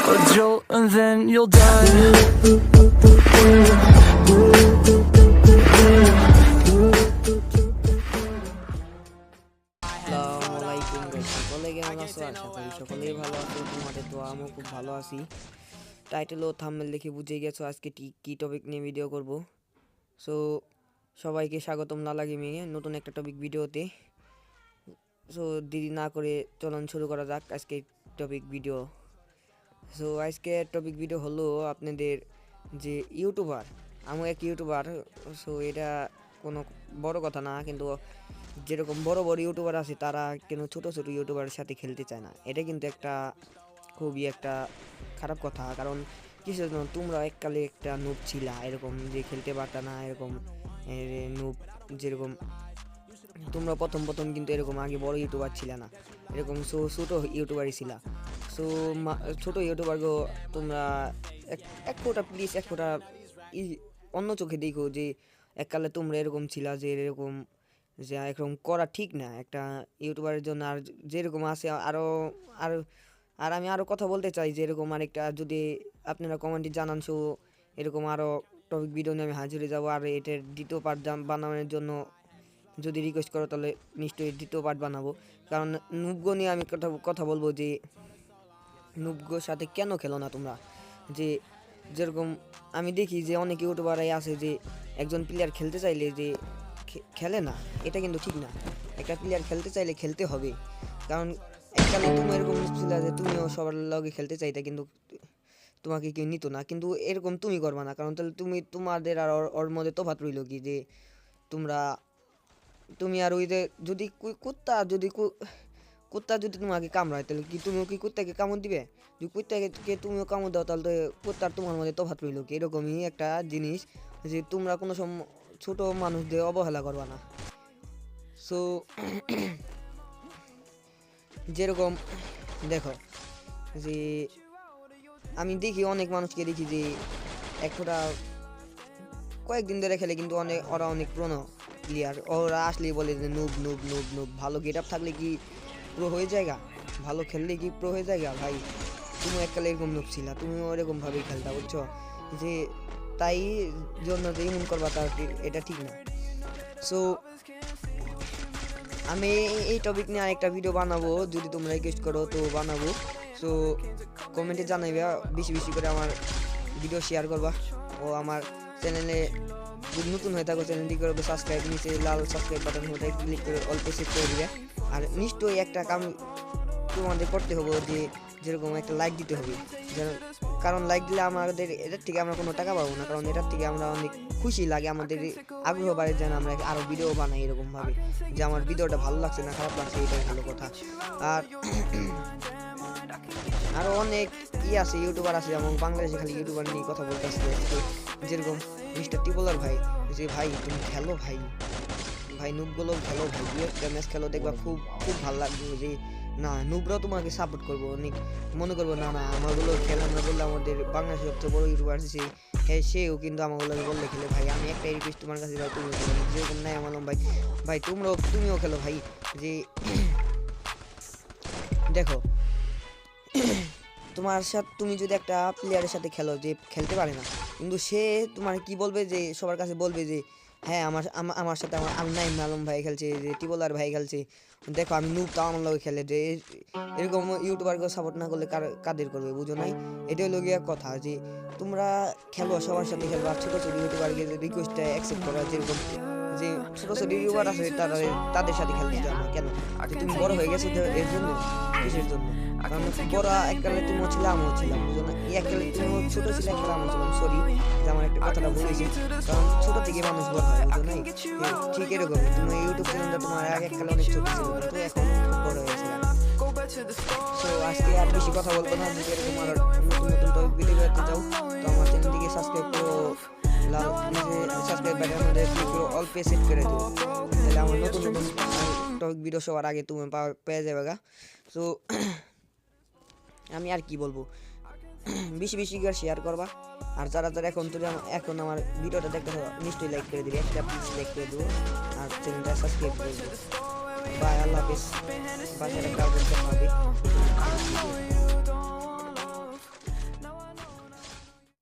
a jolt and then you'll die. আসসালামাইকুম guys, সকলে কেমন আছো? আশা করি সকলেই ভালো আছো। তোমাদের তো আমিও খুব ভালো আছি। টাইটেল ও থাম্বনেল দেখে বুঝে গেছো আজকে কি টপিক নিয়ে ভিডিও করব। সো সবাইকে স্বাগতম লালা গেমিং এ নতুন একটা টপিক ভিডিওতে। সো দেরি না করে চলুন শুরু করা যাক আজকে টপিক ভিডিও। সো আজকে টপিক ভিডিও হলো আপনাদের যে ইউটিউবার, আমি এক ইউটিউবার। সো এটা কোনো বড় কথা না, কিন্তু যেরকম বড় বড় ইউটিউবার আছে তারা কেন ছোট ছোট ইউটিউবারের সাথে খেলতে চায় না, এটা কিন্তু একটা খুবই একটা খারাপ কথা। কারণ কিসের জন্য? তোমরা এককালে একটা নুব ছিলা, এরকম যে খেলতে পারতা না, এরকম নুব। যেরকম তোমরা প্রথম কিন্তু এরকম আগে বড় ইউটিউবার ছিল না, এরকম ছোট ইউটিউবারই ছিলা। সো ছোট ইউটিউবারগো তোমরা এক ফোঁটা প্লিজ, এক ফোঁটা অন্য চোখে দেখো যে এককালে তোমরা এরকম ছিলা, যে এরকম যে এরকম করা ঠিক না একটা ইউটিউবারের জন্য। আর যেরকম আছে আর আমি আরও কথা বলতে চাই, যে এরকম আরেকটা যদি আপনারা কমেন্টে জানান, সো এরকম আরও টপিক ভিডিও নিয়ে আমি হাজিরে যাব। আর এটার দ্বিতীয় পার্ট বানানোর জন্য যদি রিকোয়েস্ট করো তাহলে নিশ্চয়ই দ্বিতীয় পার্ট বানাবো। কারণ নুবগো নিয়ে আমি কথা বলবো যে নুবগোর সাথে কেন খেলো না তোমরা। যে যেরকম আমি দেখি যে অনেক ইউটিউবারই আছে যে একজন প্লেয়ার খেলতে চাইলে যে খেলে না, এটা কিন্তু ঠিক না। একটা প্লেয়ার খেলতে চাইলে খেলতে হবে। কারণ এককালে তুমি এরকম ছিল যে তুমিও সবার লগে খেলতে চাইতে, কিন্তু তোমাকে কেউ নিত না। কিন্তু এরকম তুমি করবা না, কারণ তাহলে তোমাদের আর ওর মধ্যে তফাৎ রইল কি, যে তুমি আর ওই যে যদি কুত্তা যদি তোমাকে কামড়ায়, তাহলে কি তুমিও কি কুত্তাকে কামড় দিবে? যদি কুত্তাকে তুমিও কামড় দাও, তাহলে তো কুত্তার তোমার মধ্যে তফাৎ রইল কি? এরকমই একটা জিনিস যে তোমরা কোনো সময় ছোট মানুষদের অবহেলা করবা না। সো যেরকম দেখো যে আমি দেখি অনেক মানুষকে দেখি যে একটা কয়েকদিন ধরে খেলে, কিন্তু ওরা অনেক পুরনো প্লেয়ার। ওরা আসলেই বলে যে নুব নুব নুব নুব। ভালো গেট আপ থাকলে কি প্রো হয়ে যায়গা? ভালো খেললে কি প্রো হয়ে যায়গা? ভাই তুমি এককালে এরকম নুব ছিলা, তুমিও এরকমভাবেই খেলতা, বুঝছো? যে তাই জন্য যে ইমন করবা তার এটা ঠিক না। সো আমি এই টপিক নিয়ে আরেকটা ভিডিও বানাবো, যদি তোমরা রিকোয়েস্ট করো তো বানাবো। সো কমেন্টে জানাইবে, বেশি বেশি করে আমার ভিডিও শেয়ার করবা। ও আমার চ্যানেলে যদি নতুন হয়ে থাকো চ্যানেলটি করবে সাবস্ক্রাইব, নিচে লাল সাবস্ক্রাইব বাটন ওটাই ক্লিক করে অল সেট করে দিবে। আর নিশ্চয়ই একটা কাম তোমাদের করতে হবে, যে যেরকম একটা লাইক দিতে হবে। কারণ লাইক দিলে আমাদের এটার থেকে আমরা কোনো টাকা পাবো না, কারণ এটার থেকে আমরা অনেক খুশি লাগে, আমাদের আগ্রহ বাড়ে যেন আমরা আরও ভিডিও বানাই এরকমভাবে, যে আমার ভিডিওটা ভালো লাগছে না খারাপ লাগছে, এটাই ভালো কথা। আর আরও অনেক আছে ইউটিউবার আছে, যেমন বাংলাদেশে খালি ইউটিউবার নিয়ে কথা বলতে আসছে, যেরকম মিস্টার টিপলার ভাই, যে ভাই তুমি খেলো ভাই নুবগুলো খেলো ভাই, দু একটা ম্যাচ খেলো, দেখবা খুব ভালো লাগবে। যে না নুবরাও তোমাকে সাপোর্ট করবো, অনেক মনে করবো না আমারগুলো খেলে, আমরা বললে আমাদের বাংলাদেশের সবচেয়ে বড় ইউটিউবার আছে সেও কিন্তু আমাগুলো বললে খেলে। ভাই আমি একটা রিকোয়েস্ট তোমার কাছে, ভাই তুমি খেলো, যেরকম নাই আমার ভাই তুমিও খেলো ভাই। যে দেখো তুমি যদি একটা প্লেয়ারের সাথে খেলো যে খেলতে পারে না, কিন্তু সে তোমার কি বলবে, যে সবার কাছে বলবে যে হ্যাঁ আমার সাথে আমি নাইম আলম ভাই খেলছে, যে টিবলার ভাই খেলছে, দেখো আমি নুব তাও আমার লগে খেলে। যে এরকম ইউটিউবারকে সাপোর্ট না করলে কাদের করবে, বুঝো নাই? এটাই লগিয়া কথা, যে তোমরা খেলো, সবার সাথে খেলবা, ছোট ছোট ইউটিউবারকে রিকোয়েস্টটা অ্যাকসেপ্ট করা। যেরকম যে ছোট ছোট ইউটিউবার আছে তাদের সাথে খেলতে চাও না কেন? যে তুমি বড় হয়ে গেছো এর জন্য, কিসের জন্য? কারণ বড় এককালে তুমিও ছিলাম, আমিও ছিলাম, বুঝো না? এককালে তুমিও ছোট ছিল, এককালে আমিও ছিলাম। সরি যে আমার একটা কথাটা বলেছি, কারণ ছোট থেকে মানুষ বড় হয়, বুঝো নাই? ঠিক এরকমই তুমি ইউটিউব চ্যানেলটা তোমার এককালে অনেক ছোট ছিল, কিন্তু এখন বড় হয়েছে। সো আজকে আর বেশি কথা বলবো না। যদি এরকম আর নতুন টপিক ভিডিও দেখতে চাও তো আমার চ্যানেলটিকে সাবস্ক্রাইব করো, লাল সাবস্ক্রাইব বাটনে ক্লিক করে অল সেট করে দিও, তাহলে আমার নতুন টপিক ভিডিও সবার আগে তুমি পেয়ে যাবে গা। সো আমি আর কি বলবো, বেশি করে শেয়ার করবা। আর যারা এখন আমার ভিডিওটা দেখতে নিশ্চয়ই লাইক করে দিবে, একটা প্লিজ লাইক করে দেবো, আর চ্যানেলটা সাবস্ক্রাইব করে দেবো। বাই, আল্লাহ হাফেজ। বাসায় একটা হবে।